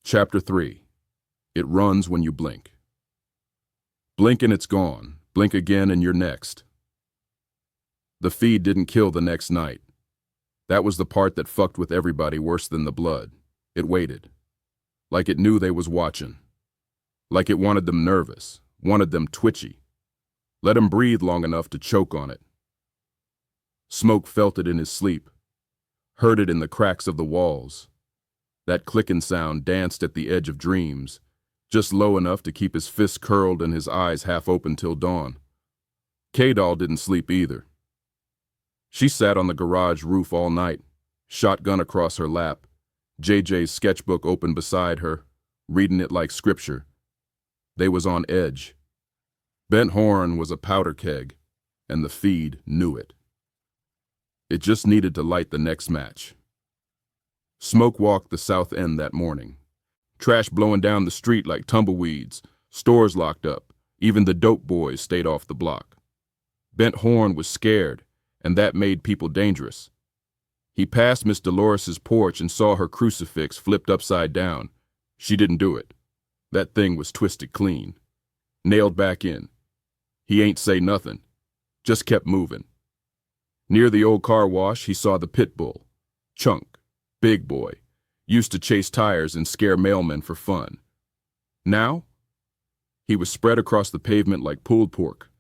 Chapter 3. It runs when you blink. Blink and it's gone. Blink again and you're next. The feed didn't kill the next night. That was the part that fucked with everybody worse than the blood. It waited. Like it knew they was watching. Like it wanted them nervous, wanted them twitchy. Let him breathe long enough to choke on it. Smoke felt it in his sleep, heard it in the cracks of the walls. That clicking sound danced at the edge of dreams, just low enough to keep his fists curled and his eyes half open till dawn. K-Doll didn't sleep either. She sat on the garage roof all night, shotgun across her lap, JJ's sketchbook open beside her, reading it like scripture. They was on edge. Bent Horn was a powder keg, and the feed knew it. It just needed to light the next match. Smoke walked the south end that morning. Trash blowing down the street like tumbleweeds, stores locked up, even the dope boys stayed off the block. Bent Horn was scared, and that made people dangerous. He passed Miss Dolores's porch and saw her crucifix flipped upside down. She didn't do it. That thing was twisted clean. Nailed back in. He ain't say nothing, just kept moving. Near the old car wash, he saw the pit bull, Chunk, big boy, used to chase tires and scare mailmen for fun. Now, he was spread across the pavement like pulled pork,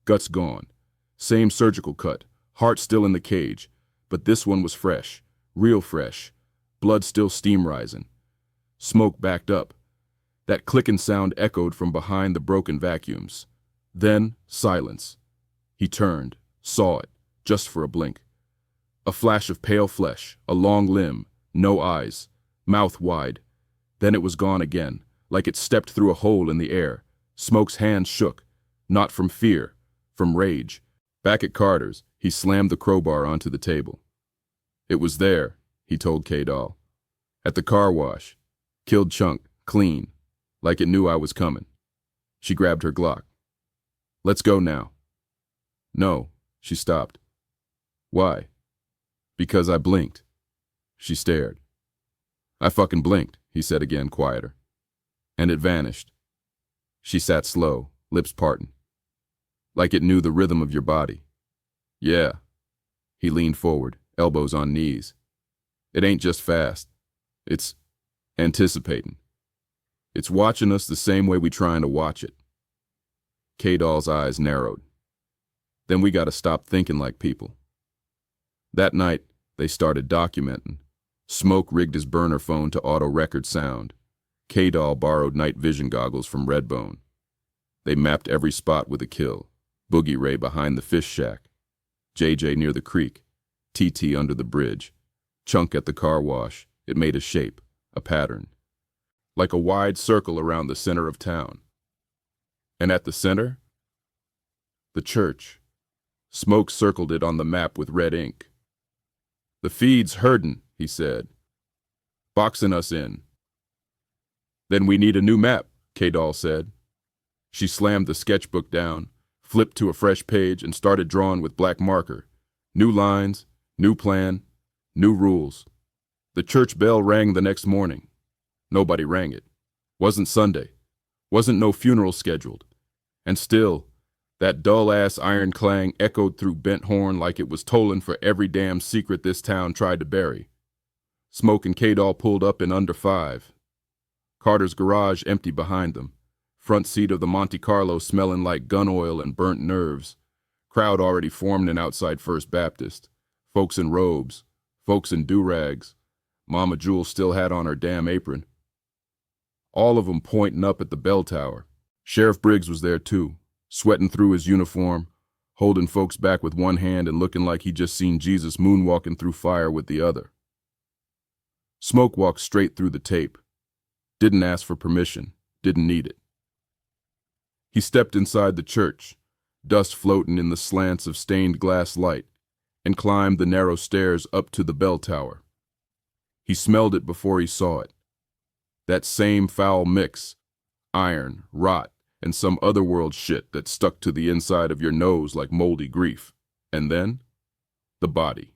guts gone, same surgical cut, heart still in the cage, but this one was fresh, real fresh, blood still steam rising. Smoke backed up. That clicking sound echoed from behind the broken vacuums. Then, silence. He turned, saw it, just for a blink. A flash of pale flesh, a long limb, no eyes, mouth wide. Then it was gone again, like it stepped through a hole in the air. Smoke's hand shook, not from fear, from rage. Back at Carter's, he slammed the crowbar onto the table. It was there, he told K-Doll. At the car wash. Killed Chunk, clean, like it knew I was coming. She grabbed her Glock. Let's go now. No, she stopped. Why? Because I blinked. She stared. I fucking blinked, he said again, quieter. And it vanished. She sat slow, lips parting. Like it knew the rhythm of your body. Yeah. He leaned forward, elbows on knees. It ain't just fast. It's anticipating. It's watching us the same way we trying to watch it. K-Doll's eyes narrowed. Then we gotta stop thinking like people. That night, they started documenting. Smoke rigged his burner phone to auto-record sound. K-Doll borrowed night vision goggles from Redbone. They mapped every spot with a kill. Boogie Ray behind the fish shack. JJ near the creek. TT under the bridge. Chunk at the car wash. It made a shape, a pattern. Like a wide circle around the center of town. And at the center? The church. Smoke circled it on the map with red ink. The feed's herdin', he said. Boxing us in. Then we need a new map, K-Doll said. She slammed the sketchbook down, flipped to a fresh page and started drawing with black marker. New lines, new plan, new rules. The church bell rang the next morning. Nobody rang it. Wasn't Sunday. Wasn't no funeral scheduled. And still, that dull-ass iron clang echoed through Bent Horn like it was tolling for every damn secret this town tried to bury. Smoke and K-Doll pulled up in under 5. Carter's garage empty behind them. Front seat of the Monte Carlo smelling like gun oil and burnt nerves. Crowd already formed in outside First Baptist. Folks in robes. Folks in do-rags. Mama Jewel still had on her damn apron. All of them pointing up at the bell tower. Sheriff Briggs was there too, sweating through his uniform, holding folks back with one hand and looking like he'd just seen Jesus moonwalking through fire with the other. Smoke walked straight through the tape. Didn't ask for permission, didn't need it. He stepped inside the church, dust floating in the slants of stained glass light, and climbed the narrow stairs up to the bell tower. He smelled it before he saw it. That same foul mix, iron, rot, and some otherworld shit that stuck to the inside of your nose like moldy grief. And then, the body.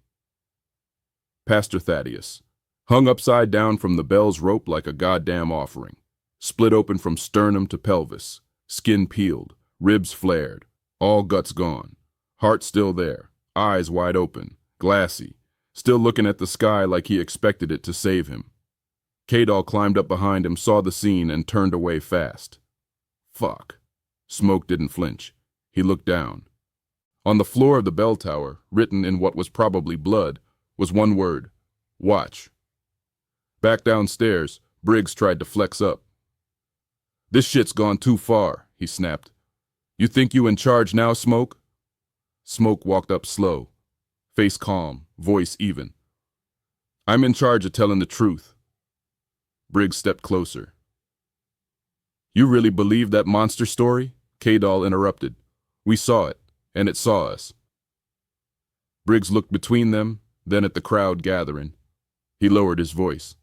Pastor Thaddeus, Hung upside down from the bell's rope like a goddamn offering. Split open from sternum to pelvis. Skin peeled, ribs flared, all guts gone. Heart still there, eyes wide open, glassy, still looking at the sky like he expected it to save him. K-Doll climbed up behind him, saw the scene, and turned away fast. Fuck. Smoke didn't flinch. He looked down. On the floor of the bell tower, written in what was probably blood, was one word: watch. Back downstairs, Briggs tried to flex up. This shit's gone too far, he snapped. You think you in charge now, Smoke? Smoke walked up slow, face calm, voice even. I'm in charge of telling the truth. Briggs stepped closer. You really believe that monster story? K-Doll interrupted. We saw it, and it saw us. Briggs looked between them, then at the crowd gathering. He lowered his voice.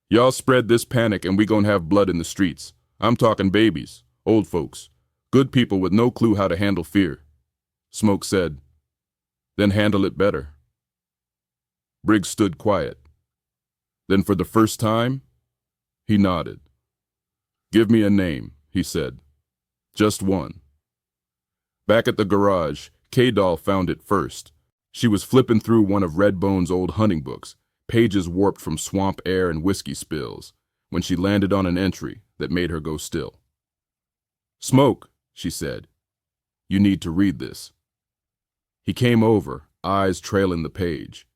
Y'all spread this panic and we gon' have blood in the streets. I'm talking babies, old folks, good people with no clue how to handle fear. Smoke said, then handle it better. Briggs stood quiet. Then for the first time, he nodded. Give me a name, he said. Just one. Back at the garage, K-Doll found it first. She was flipping through one of Redbone's old hunting books, pages warped from swamp air and whiskey spills, when she landed on an entry that made her go still. Smoke, she said. You need to read this. He came over, eyes trailing the page.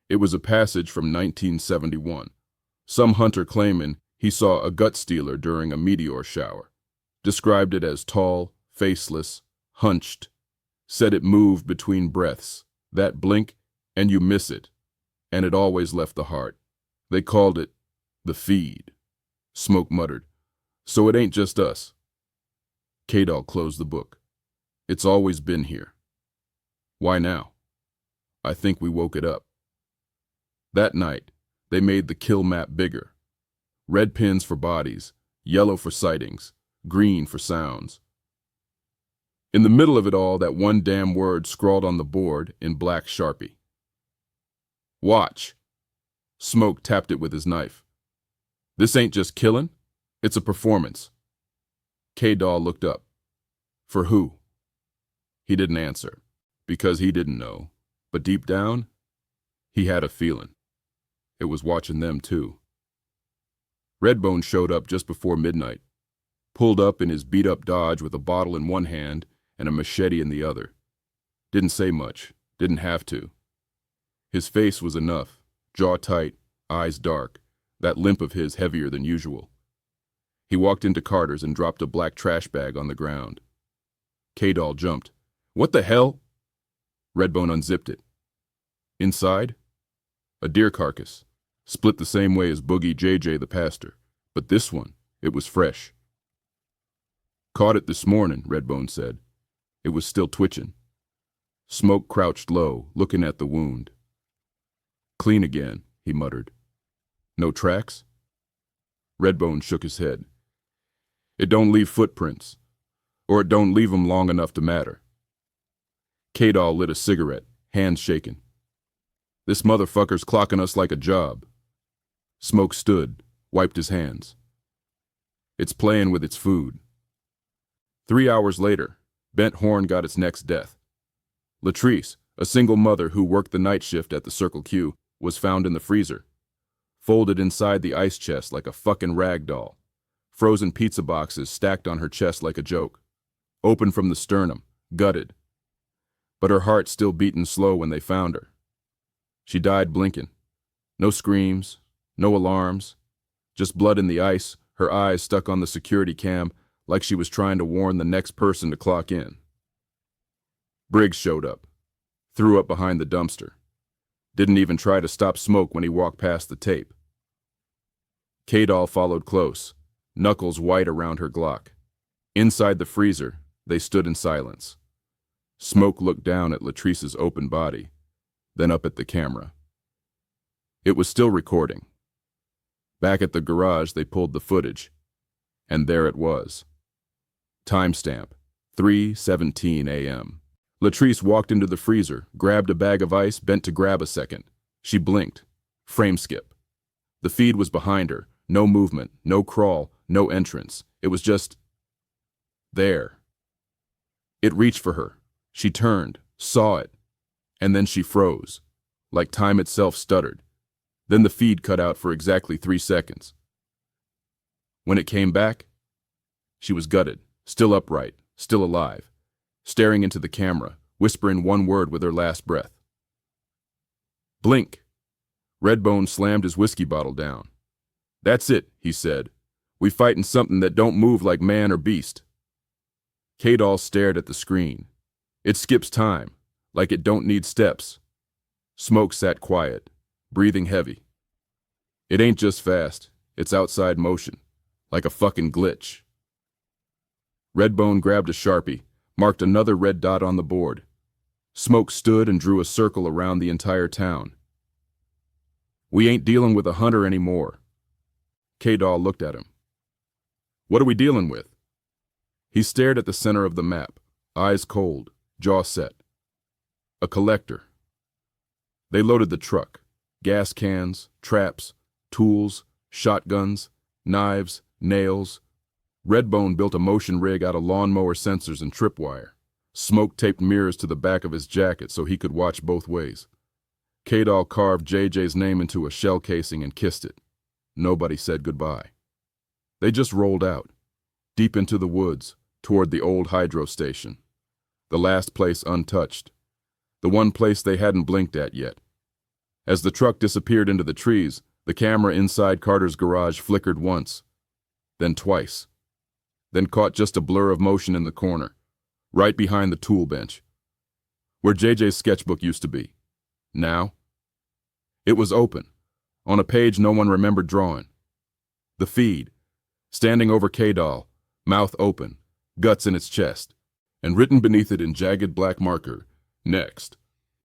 It was a passage from 1971. Some hunter claiming he saw a gut stealer during a meteor shower. Described it as tall, faceless, hunched. Said it moved between breaths. That blink, and you miss it. And it always left the heart. They called it the feed. Smoke muttered. So it ain't just us. K-Doll closed the book. It's always been here. Why now? I think we woke it up. That night, they made the kill map bigger. Red pins for bodies, yellow for sightings, green for sounds. In the middle of it all, that one damn word scrawled on the board in black Sharpie. Watch. Smoke tapped it with his knife. This ain't just killing, it's a performance. K-Doll looked up. For who? He didn't answer, because he didn't know, but deep down, he had a feeling. It was watching them too. Redbone showed up just before midnight, pulled up in his beat-up Dodge with a bottle in one hand and a machete in the other. Didn't say much, didn't have to. His face was enough, jaw tight, eyes dark, that limp of his heavier than usual. He walked into Carter's and dropped a black trash bag on the ground. K-Doll jumped. What the hell? Redbone unzipped it. Inside, a deer carcass, split the same way as Boogie JJ the pastor, but this one, it was fresh. Caught it this morning, Redbone said. It was still twitching. Smoke crouched low, looking at the wound. Clean again, he muttered. No tracks? Redbone shook his head. It don't leave footprints, or it don't leave 'em long enough to matter. K-Doll lit a cigarette, hands shaking. This motherfucker's clocking us like a job. Smoke stood, wiped his hands. It's playing with its food. 3 hours later, Bent Horn got its next death. Latrice, a single mother who worked the night shift at the Circle Q, was found in the freezer, folded inside the ice chest like a fucking rag doll. Frozen pizza boxes stacked on her chest like a joke. Open from the sternum, gutted. But her heart still beating slow when they found her. She died blinking. No screams, no alarms, just blood in the ice, her eyes stuck on the security cam like she was trying to warn the next person to clock in. Briggs showed up, threw up behind the dumpster. Didn't even try to stop Smoke when he walked past the tape. K-Doll followed close, knuckles white around her Glock. Inside the freezer, they stood in silence. Smoke looked down at Latrice's open body, then up at the camera. It was still recording. Back at the garage, they pulled the footage, and there it was. Timestamp, 3:17 a.m. Latrice walked into the freezer, grabbed a bag of ice, bent to grab a second. She blinked, Frame skip. The feed was behind her. No movement, no crawl, no entrance. It was just there. It reached for her. She turned, saw it, and then she froze, like time itself stuttered. Then the feed cut out for exactly 3 seconds. When it came back, she was gutted, still upright, still alive, staring into the camera, whispering one word with her last breath. Blink. Redbone slammed his whiskey bottle down. That's it, he said. We fightin' something that don't move like man or beast. K-Doll stared at the screen. It skips time, like it don't need steps. Smoke sat quiet, breathing heavy. It ain't just fast, it's outside motion, like a fucking glitch. Redbone grabbed a Sharpie, marked another red dot on the board. Smoke stood and drew a circle around the entire town. We ain't dealing with a hunter anymore. K-Doll looked at him. What are we dealing with? He stared at the center of the map, eyes cold, jaw set. A collector. They loaded the truck. Gas cans, traps, tools, shotguns, knives, nails. Redbone built a motion rig out of lawnmower sensors and tripwire. Smoke taped mirrors to the back of his jacket so he could watch both ways. K-Doll carved JJ's name into a shell casing and kissed it. Nobody said goodbye. They just rolled out, deep into the woods, toward the old hydro station. The last place untouched. The one place they hadn't blinked at yet. As the truck disappeared into the trees, the camera inside Carter's garage flickered once, then twice, then caught just a blur of motion in the corner, right behind the tool bench, where JJ's sketchbook used to be. Now, it was open, on a page no one remembered drawing. The feed, standing over K-Doll, mouth open, guts in its chest, and written beneath it in jagged black marker, next.